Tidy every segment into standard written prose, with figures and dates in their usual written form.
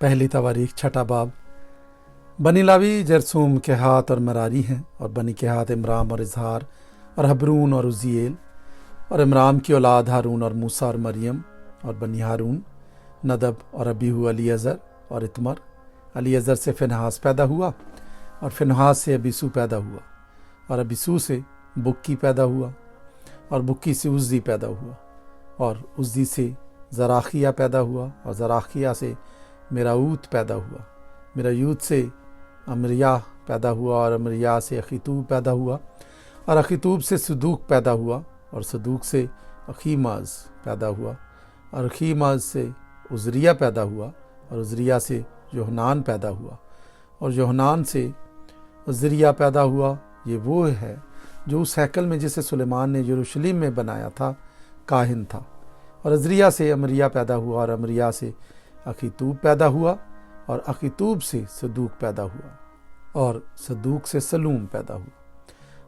पहली तवारीख छठा बाब। बनी लावी जरसूम के हाथ और मरारी हैं, और बनी के हाथ इमराम और इजहार और हबरून और उजिएल, और इमराम की औलाद हारून और मूसा और मरियम, और बनी हारून नदब और अबीहू अलीअज़र और इतमर। अलीअज़र से फिनहास पैदा हुआ, और फिनहास से अबीसू पैदा हुआ, और अबीसू से बुक्की पैदा हुआ, और बुक्की से उज्जी पैदा हुआ, और उज्जी से ज़राखिया पैदा हुआ, और ज़राखिया से मिराऊत पैदा हुआ, मिरायूत से अमरिया पैदा हुआ, और अमरिया से अखीतूब पैदा हुआ, और अखीतूब से सदूक पैदा हुआ, और सदूक से अखीमाज पैदा हुआ, और अखीमाज से उजरिया पैदा हुआ, और उजरिया से योहनान पैदा हुआ, और योहनान से उजरिया पैदा हुआ। ये वो है जो उस हैकल में जिसे सुलेमान ने यरूशलेम में बनाया था काहिन था। और अजरिया से अमरिया पैदा हुआ, और अमरिया से अखीतूब पैदा हुआ, और अखीतूब से सदूक पैदा हुआ, और सदूक से सलूम पैदा हुआ,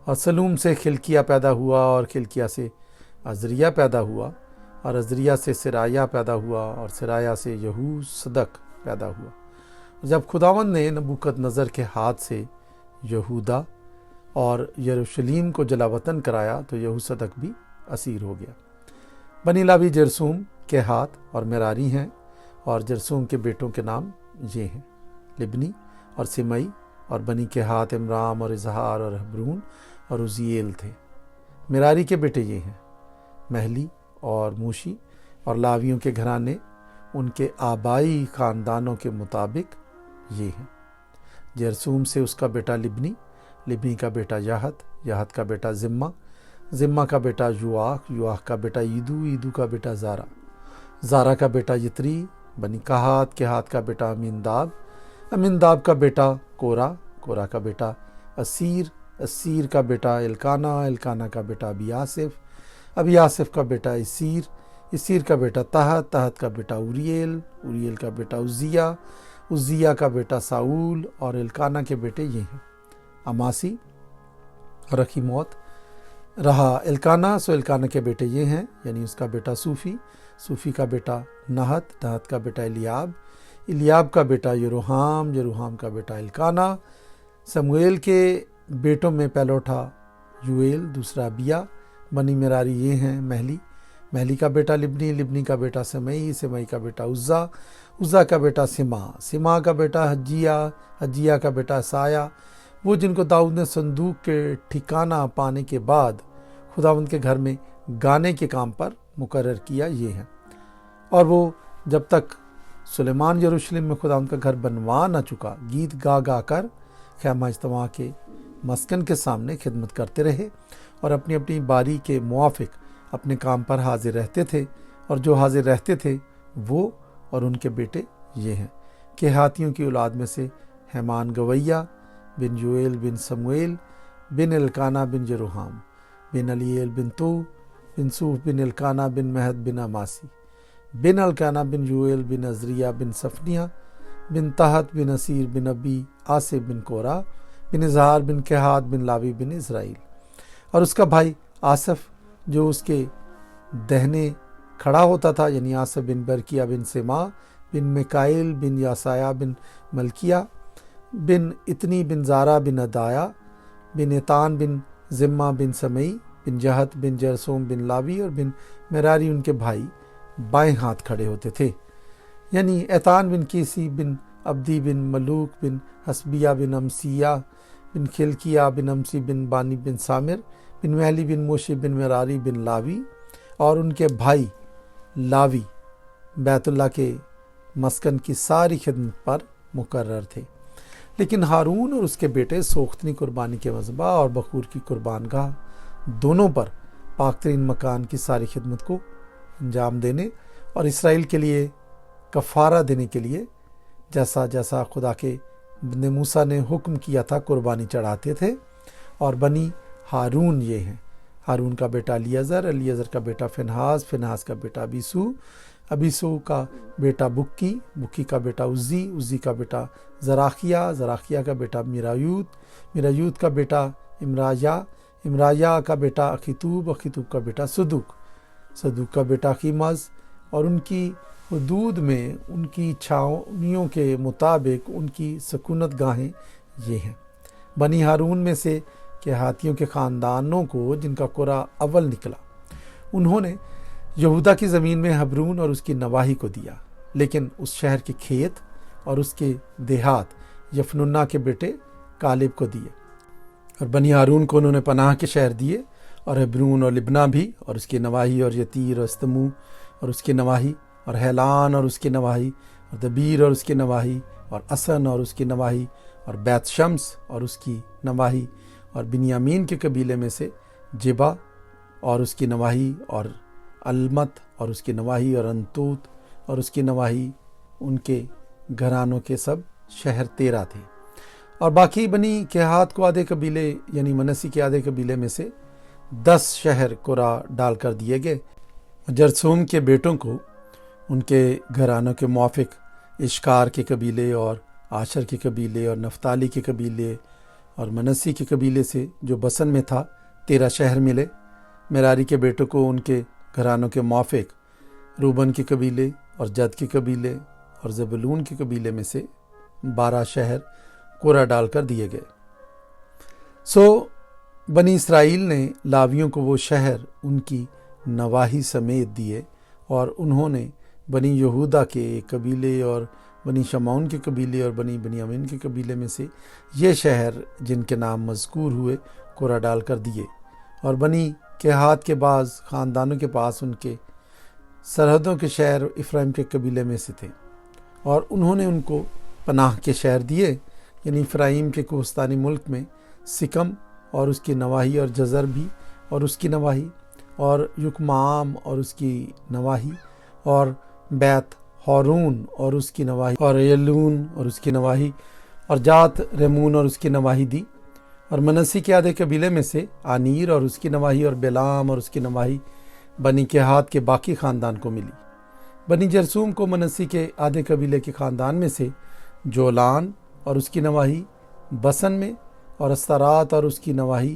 और सलूम से खिलकिया पैदा हुआ, और खिलकिया से अजरिया पैदा हुआ, और अजरिया से सिराया पैदा हुआ, और सिराया से यहू सदक पैदा हुआ। जब खुदावंद ने नबूकदनज़र के हाथ से यहूदा और यरूशलेम को जलावतन कराया तो यहू सदक भी असीर हो गया। बनी लावी जरसूम के हाथ और मेरारी हैं, और जरसूम के बेटों के नाम ये हैं, लिबनी और सिमई। और बनी के हाथ इमराम और इजहार और हबरून और उजिएल थे। मेरारी के बेटे ये हैं, महली और मूशी। और लावियों के घराने उनके आबाई ख़ानदानों के मुताबिक ये हैं। जरसूम से उसका बेटा लिबनी, लिबनी का बेटा याहत, याहत का बेटा ज़िम्मा, ज़िम्मा का बेटा युआख, युआख का बेटा ईदू, ईदू का बेटा ज़ारा, ज़ारा का बेटा यित्री। बनी कहात के हाथ का बेटा अमीनदाब, अमीनदाब का बेटा कोरा, कोरा का बेटा असीर, असीर का बेटा एलकाना, एलकाना का बेटा अबियासिफ, अबियासिफ का बेटा इसीर, इसीर का बेटा तहत, तहत का बेटा उरियल, उरियल का बेटा उज्जिया, उज्जिया का बेटा साऊल। और एलकाना के बेटे ये हैं, अमासी और अखीमौत। रहा एलकाना, सो एलकाना के बेटे ये हैं, यानी उसका बेटा सूफ़ी, सूफ़ी का बेटा नहत, नहत का बेटा इलियाब, इलियाब का बेटा यरूहाम, यरूहाम का बेटा एलकाना। समूएल के बेटों में पहलौठा यूएल, दूसरा अबिया। बनी मेरारी ये हैं, महली, महली का बेटा लिबनी, लिबनी का बेटा सिमई, सिमई का बेटा उज्जा, उज्जा का बेटा सिमा, सिमा का बेटा हज्जिया, हज्जिया का बेटा साया। वो जिनको दाऊद ने संदूक के ठिकाना पाने के बाद खुदावंद के घर में गाने के काम पर मुकर्रर किया ये हैं। और वो जब तक सुलेमान यरूशलेम में खुदावंद का घर बनवा न चुका, गीत गा गा कर खैमा इज्तिमा के मस्कन के सामने खिदमत करते रहे, और अपनी अपनी बारी के मुआफिक अपने काम पर हाजिर रहते थे। और जो हाजिर रहते थे वो और उनके बेटे ये हैं। केहातियों की औलाद में से हैमान गवैया बिन यूएल बिन समूएल बिन एलकाना बिन यरूहाम बिन अलीएल बिन तू बिन सूफ बिन एलकाना बिन महद बिन अमासी बिन एलकाना बिन यूएल बिन अजरिया बिन सफनिया बिन तहत बिन असीर बिन अबी आसिफ बिन कोरा बिन इजहार बिन केहात बिन लावी बिन इज़राइल। और उसका भाई आसफ जो उसके दहने खड़ा होता था, यानी आसफ बिन बरकिया बिन सेमा बिन मिकाइल बिन यासाया बिन मलकिया बिन इतनी बिन ज़ारा बिन अदाया बिन एतान बिन ज़िम्मा बिन समई बिन जहत बिन जरसूम बिन लावी। और बिन मेरारी उनके भाई बाएं हाथ खड़े होते थे, यानी एतान बिन कीसी बिन अब्दी बिन मलूक बिन हसबिया बिन अमसिया बिन खिलकिया बिन अमसी बिन बानी बिन सामिर बिन महली बिन मोशी बिन मेरारी बिन लावी। और उनके भाई लावी बैतुल्लाह के मस्कन की सारी खिदमत पर मुकर्रर थे। लेकिन हारून और उसके बेटे सोख्तनी कुर्बानी के मज़बा और बखूर की कुर्बानगाह दोनों पर पाकतरीन मकान की सारी खिदमत को अंजाम देने और इसराइल के लिए कफ़ारा देने के लिए जैसा जैसा खुदा के बंदे मूसा ने हुक्म किया था कुर्बानी चढ़ाते थे। और बनी हारून ये हैं, हारून का बेटा अलीअज़र, अलीअज़र का बेटा फिनहास, फिनहास का बेटा अबीसू, अबीसू का बेटा बुक्की, बुक्की का बेटा उज्जी, उज्जी का बेटा ज़राखिया, ज़राखिया का बेटा मिरायूत, मिरायूत का बेटा इमराया, इमराया का बेटा अखीतूब, अखीतूब का बेटा सदूक, सदूक का बेटा अखीमाज। और उनकी حدود میں ان کی چھاؤنیوں کے مطابق ان کی سکونت گاہیں یہ ہیں۔ بنی ہارون میں سے کہاتیوں کے خاندانوں کو جن کا قرہ اول نکلا، انہوں نے یہودا کی زمین میں حبرون اور اس کی نواحی کو دیا، لیکن اس شہر کے کھیت اور اس کے دیہات یفننا کے بیٹے کالب کو دیے۔ اور بنی ہارون کو انہوں نے پناہ کے شہر دیے، اور حبرون اور لبنا بھی اور اس کی نواحی، اور یتیر اور استمو اور اس کی نواحی، اور حیلان اور اس کی نواحی، اور دبیر اور اس کی نواحی، اور اسن اور اس کی نواحی، اور بیت شمس اور اس کی نواحی، اور بنیامین کے قبیلے میں سے جبا اور اس کی نواحی، اور المت اور اس کی نواحی، اور انتوت اور اس کی نواحی۔ ان کے گھرانوں کے سب شہر 13 تھے۔ اور باقی بنی کہات کو آدھے قبیلے یعنی منسی کے آدھے قبیلے میں سے 10 شہر قرہ ڈال کر دیے گئے۔ جرثوم کے بیٹوں کو ان کے گھرانوں کے موافق اشکار کے قبیلے اور عاشر کے قبیلے اور نفتالی کے قبیلے اور منسی کے قبیلے سے جو بسن میں تھا 13 شہر ملے۔ مراری کے بیٹوں کو ان کے گھرانوں کے موافق روبن کے قبیلے اور جد کے قبیلے اور زبولون کے قبیلے میں سے 12 شہر قرہ ڈال کر دیے گئے۔ بنی اسرائیل نے لاویوں کو وہ شہر ان کی نواحی سمیت دیے، اور انہوں نے بنی یہودا کے قبیلے اور بنی شمعون کے قبیلے اور بنی بنیامین کے قبیلے میں سے یہ شہر جن کے نام مذکور ہوئے قرہ ڈال کر دیے۔ اور بنی کہات کے بعض خاندانوں کے پاس ان کے سرحدوں کے شہر افرایم کے قبیلے میں سے تھے، اور انہوں نے ان کو پناہ کے شہر دیے، یعنی افرایم کے کوہستانی ملک میں سکم اور اس کی نواحی، اور جزر بھی اور اس کی نواحی، اور یکمام اور اس کی نواحی، اور بیت ہارون اور اس کی نواحی، اور یلون اور اس کی نواحی، اور جات ریمون اور اس کی نواحی دی۔ اور منسی کے آدھے قبیلے میں سے آنیر اور اس کی نواحی، اور بیلام اور اس کی نواحی بنی کہات کے باقی خاندان کو ملی۔ بنی جرثوم کو منسی کے آدھے قبیلے کے خاندان میں سے جولان اور اس کی نواحی بسن میں، اور استرات اور اس کی نواحی،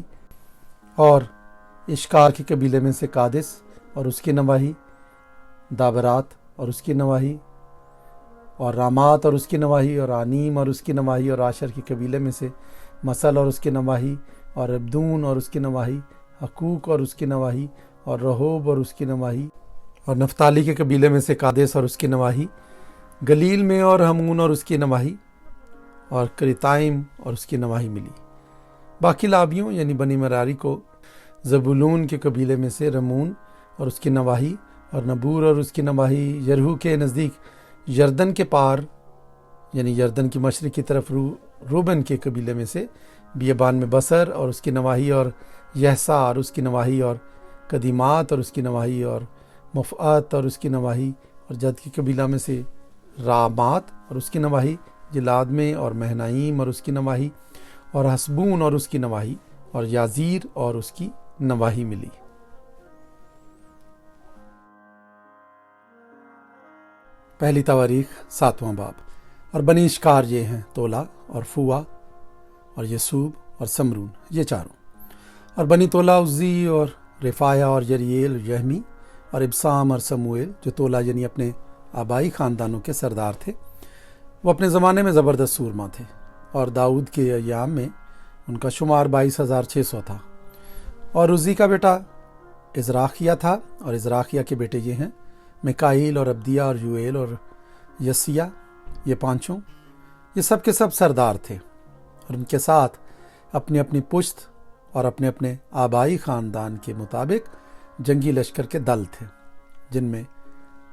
اور اشکار کے قبیلے میں سے قادس اور اس کی نواحی، دابرات اور اس کی نواحی، اور رامات اور اس کی نواحی، اور آنیم اور اس کی نواحی، اور عاشر کے قبیلے میں سے مسل اور اس کی نواحی، اور عبدون اور اس کی نواحی، حقوق اور اس کی نواحی، اور رہوب اور اس کی نواحی، اور نفتالی کے قبیلے میں سے قادس اور اس کی نواحی، گلیل میں اور ہمون اور اس کی نواحی، اور کریتائم اور اس کی نواحی ملی۔ باقی لاویوں یعنی بنی مراری کو زبولون کے قبیلے میں سے رمون اور اس کی نواحی، اور نبور اور اس کی نواحی، یرہو کے نزدیک یردن کے پار یعنی یردن کی مشرق کی طرف روبن کے قبیلے میں سے بیابان میں بصر اور اس کی نواحی، اور یحسا اور اس کی نواحی، اور قدیمات اور اس کی نواحی، اور مفعت اور اس کی نواحی، اور جد کی قبیلہ میں سے رامات اور اس کی نواحی، جلاد میں، اور مہنائیم اور اس کی نواحی، اور حسبون اور اس کی نواحی، اور یازیر اور اس کی نواحی ملی۔ پہلی تواریخ 7واں باب۔ اور بنی اشکار یہ ہیں تولا اور فوا اور یسوب اور سمرون، یہ چاروں۔ اور بنی تولا عزی اور رفایا اور یریل اور یحمی اور ابسام اور سموئیل، جو تولا یعنی اپنے آبائی خاندانوں کے سردار تھے۔ وہ اپنے زمانے میں زبردست سورما تھے، اور داؤد کے ایام میں ان کا شمار 22,600 تھا۔ اور عزی کا بیٹا ازراخیہ تھا، اور ازراخیہ کے بیٹے یہ ہیں میکائیل اور عبدیہ اور یوئیل اور یسیہ، یہ پانچوں، یہ سب کے سب سردار تھے، اور ان کے ساتھ اپنی اپنی پشت اور اپنے اپنے آبائی خاندان کے مطابق جنگی لشکر کے دل تھے، جن میں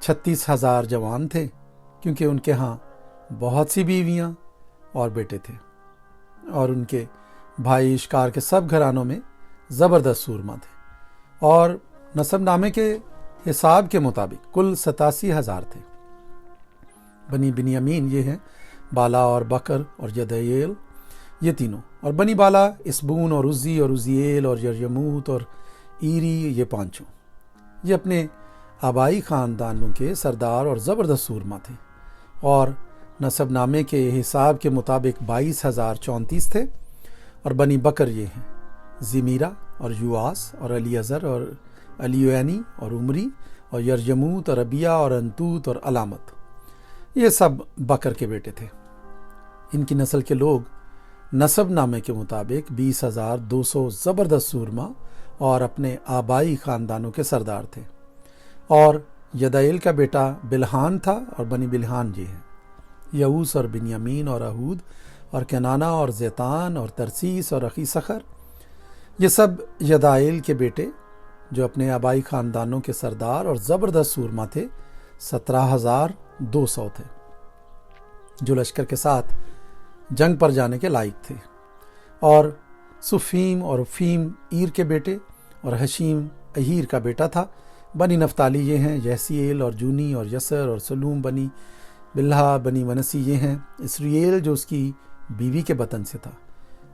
36,000 جوان تھے، کیونکہ ان کے ہاں بہت سی بیویاں اور بیٹے تھے۔ اور ان کے بھائی اشکار کے سب گھرانوں میں زبردست سورما تھے، اور نسب نامے کے حساب کے مطابق کل 87,000 تھے۔ بنی بنیامین یہ ہیں بالا اور بکر اور یدعیل، یہ تینوں۔ اور بنی بالا اسبون اور عزی اور عزیل اور یریموت اور ایری، یہ پانچوں، یہ اپنے آبائی خاندانوں کے سردار اور زبردست سورما تھے، اور نسب نامے کے حساب کے مطابق 22,034 تھے۔ اور بنی بکر یہ ہیں زمیرہ اور یواس اور الیعزر اور الیوینی اور عمری और यरजमूत और अबिया और अंतूत और अलामत, ये सब बकर के बेटे थे। इनकी नस्ल के लोग नसब नामे के मुताबिक 20,200 ज़बरदस्त सूरमा और अपने आबाई ख़ानदानों के सरदार थे। और यदाइल का बेटा बिलहान था और बनी बिलहान ये हैं। यऊस और बिन्यामीन और अहूद और केनाना और ज़ैतान और तरसीस और अखी सखर, ये सब यदाइल के बेटे जो अपने आबाई ख़ानदानों के सरदार और ज़बरदस्त सूरमा थे 17,200 थे, जो लश्कर के साथ जंग पर जाने के लायक थे। और सुफीम और फीम ईर के बेटे और हशीम अहीर का बेटा था। बनी नफ्ताली ये हैं, यहसीएल और जूनी और यसर और सलूम बनी बिल्हा बनी मनसी ये हैं। इसराइल जो उसकी बीवी के बतन से था,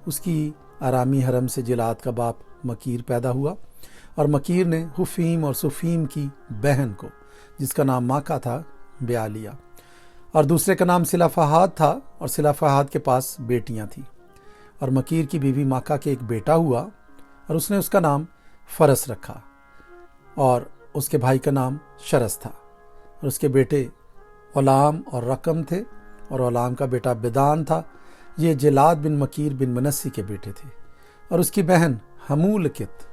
उसकी आरामी हरम से जिलाद का बाप मकीर पैदा हुआ, और मकीर ने हुफीम और सुफीम की बहन को, जिसका नाम माका था, ब्याह लिया। और दूसरे का नाम सिलाफहाद था, और सिलाफहाद के पास बेटियां थीं। और मकीर की बीवी माका के एक बेटा हुआ, और उसने उसका नाम फरस रखा, और उसके भाई का नाम शरस था। और उसके बेटे गुलाम और रकम थे, और गुलाम का बेटा बिदान था। ये जिलाद बिन मकीर बिन मनसी के बेटे थे। और उसकी बहन हमूलकित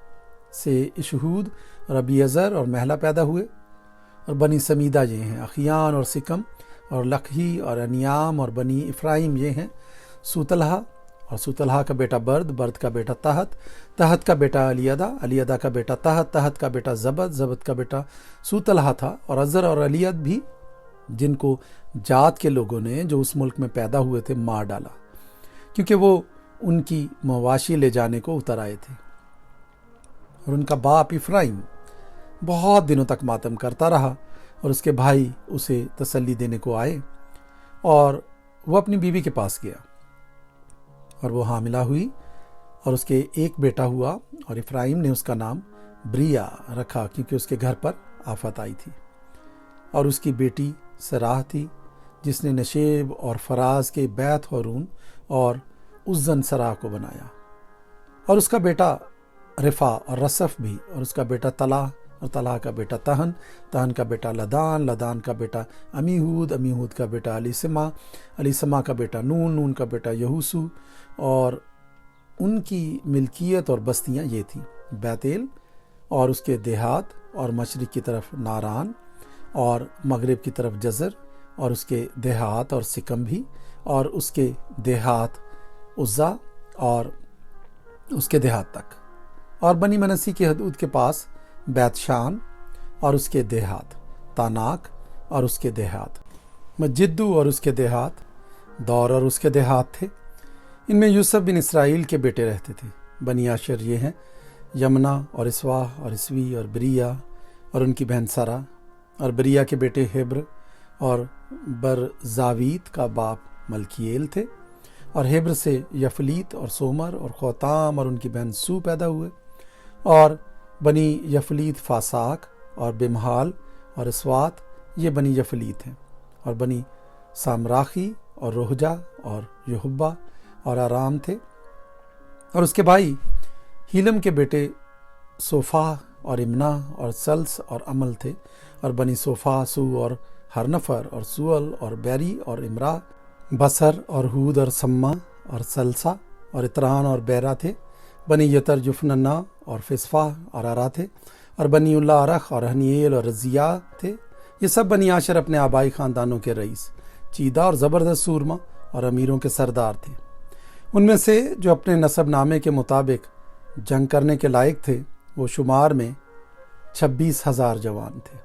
से इशहूद और अबीअज़र और महला पैदा हुए। और बनी समीदा ये हैं, अखियान और सिकम और लखही और अनियाम। और बनी इफ्राइम ये हैं, सूतलहा, और सूतलहा का बेटा बर्द, बर्द का बेटा तहत, तहत का बेटा अलियदा, अलियदा का बेटा तहत, तहत का बेटा जबद, जबद का बेटा सूतलहा था। और अज़र और अलियद भी, जिनको जात के लोगों ने जो उस मुल्क में पैदा हुए थे मार डाला, क्योंकि वो उनकी मवाशी ले जाने को उतर आए थे। और उनका बाप इफ्राइम बहुत दिनों तक मातम करता रहा, और उसके भाई उसे तसल्ली देने को आए, और वो अपनी बीवी के पास गया, और वो हामिला हुई, और उसके एक बेटा हुआ। और इफ्राइम ने उसका नाम ब्रिया रखा, क्योंकि उसके घर पर आफत आई थी। और उसकी बेटी सराह थी, जिसने नशेब और फराज के बैत हरून और उज्जन सराह को बनाया। और उसका बेटा रिफा और रसफ भी, और उसका बेटा तलाह, और तलाह का बेटा तहन, तहन का बेटा लदान, लदान का बेटा अमीहूद, अमीहूद का बेटा अलीसमा, अलीसमा का बेटा नून, नून का बेटा यहूसू। और उनकी मिल्कियत और बस्तियां ये थी, बैतेल और उसके देहात, और मशरिक की तरफ नारान, और मगरिब की तरफ जज़र और उसके देहात, और सिकम भी, और उसके देहात उज़्ज़ा और उसके देहात तक। और बनी मनसी की हदूद के पास बैतशान और उसके देहात, तानाक और उसके देहात, मजिद्दू और उसके देहात, दौर और उसके देहात थे। इनमें यूसुफ बिन इसराइल के बेटे रहते थे। बनी आशर ये हैं, यमना और इसवाह और इसवी और ब्रिया और उनकी बहन सरा। और ब्रिया के बेटे हेब्र और बरजावीत का बाप मलकीएल थे। और हेब्र से यफलीत और सोमर और खोताम और उनकी बहन सू पैदा हुए। और बनी यफलीत फासाक और बिमहाल और इसवात, ये बनी यफलीत हैं। और बनी सामराखी और रोहजा और यहुब्बा और आराम थे। और उसके भाई हीलम के बेटे सोफा और इमना और सल्स और अमल थे। और बनी सोफा सू और हरनफर और सुअल और बैरी और इमरा, बसर और हूद और सम्मा और सलसा और इतरान और बैरा थे। बनी यतर जुफनन्ना और फिस्फा और आरा थे। और बनी उल्ला अरख और हनीएल और रजिया थे। ये सब बनी आशर अपने आबाई ख़ानदानों के रईस, चीदा और ज़बरदस्त सूरमा और अमीरों के सरदार थे। उनमें से जो अपने नसब नामे के मुताबिक जंग करने के लायक थे, वो शुमार में 26,000 जवान थे।